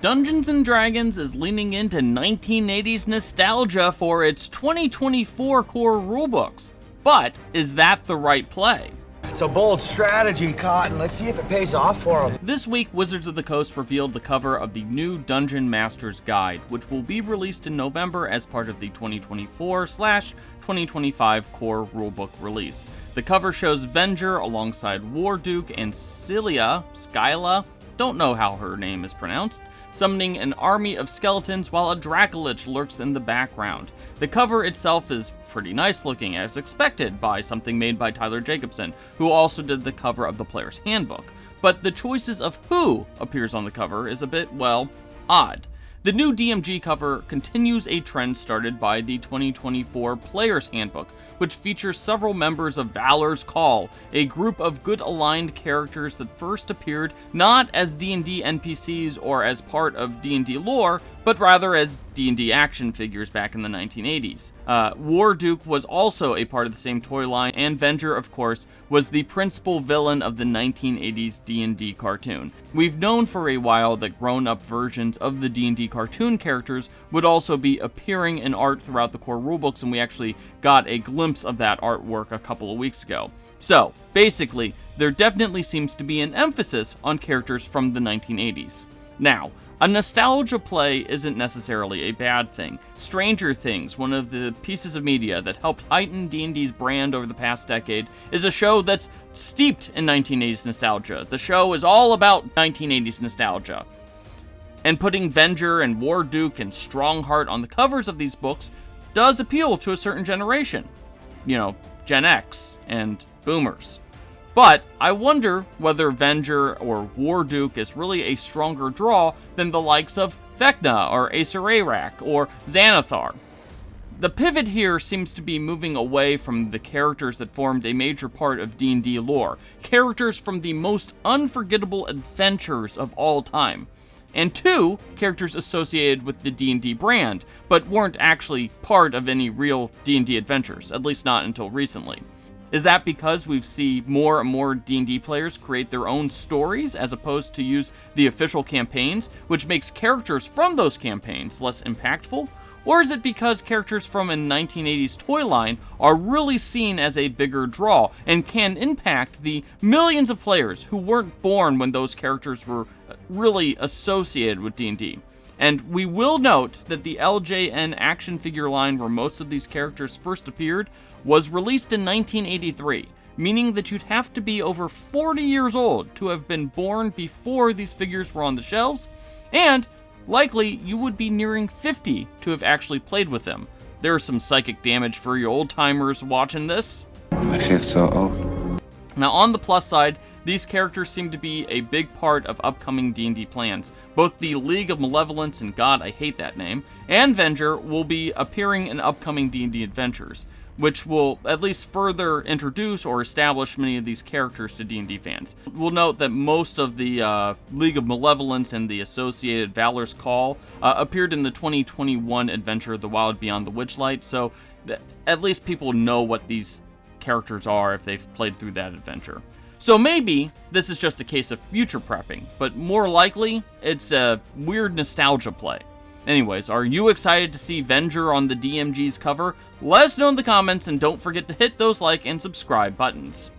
Dungeons & Dragons is leaning into 1980s nostalgia for its 2024 Core Rulebooks. But is that the right play? It's a bold strategy, Cotton. Let's see if it pays off for them. This week, Wizards of the Coast revealed the cover of the new Dungeon Masters Guide, which will be released in November as part of the 2024/2025 Core Rulebook release. The cover shows Venger alongside Warduke and Skyla, don't know how her name is pronounced, summoning an army of skeletons while a Dracolich lurks in the background. The cover itself is pretty nice looking, as expected by something made by Tyler Jacobson, who also did the cover of the Player's Handbook. But the choices of who appears on the cover is a bit, well, odd. The new DMG cover continues a trend started by the 2024 Player's Handbook, which features several members of Valor's Call, a group of good-aligned characters that first appeared not as D&D NPCs or as part of D&D lore, but rather as D&D action figures back in the 1980s. Warduke was also a part of the same toy line, and Venger, of course, was the principal villain of the 1980s D&D Cartoon. We've known for a while that grown-up versions of the D&D Cartoon characters would also be appearing in art throughout the core rulebooks, and we actually got a glimpse of that artwork a couple of weeks ago. So, basically, there definitely seems to be an emphasis on characters from the 1980s. Now, a nostalgia play isn't necessarily a bad thing. Stranger Things, one of the pieces of media that helped heighten D&D's brand over the past decade, is a show that's steeped in 1980s nostalgia. The show is all about 1980s nostalgia. And putting Venger and Warduke and Strongheart on the covers of these books does appeal to a certain generation. You know, Gen X and Boomers. But I wonder whether Venger or Warduke is really a stronger draw than the likes of Vecna or Acer Arak or Xanathar. The pivot here seems to be moving away from the characters that formed a major part of D&D lore, characters from the most unforgettable adventures of all time, and two characters associated with the D&D brand, but weren't actually part of any real D&D adventures, at least not until recently. Is that because we see more and more D&D players create their own stories as opposed to use the official campaigns, which makes characters from those campaigns less impactful? Or is it because characters from a 1980s toy line are really seen as a bigger draw and can impact the millions of players who weren't born when those characters were really associated with D&D? And we will note that the LJN action figure line where most of these characters first appeared was released in 1983, meaning that you'd have to be over 40 years old to have been born before these figures were on the shelves, and likely you would be nearing 50 to have actually played with them. There's some psychic damage for you old-timers watching this. I feel so old. Now, on the plus side, these characters seem to be a big part of upcoming D&D plans. Both the League of Malevolence, and God, I hate that name, and Venger will be appearing in upcoming D&D adventures, which will at least further introduce or establish many of these characters to D&D fans. We'll note that most of the League of Malevolence and the associated Valor's Call appeared in the 2021 adventure, The Wild Beyond the Witchlight, so at least people know what these characters are if they've played through that adventure. So maybe this is just a case of future prepping, but more likely, it's a weird nostalgia play. Anyways, are you excited to see Venger on the DMG's cover? Let us know in the comments, and don't forget to hit those like and subscribe buttons.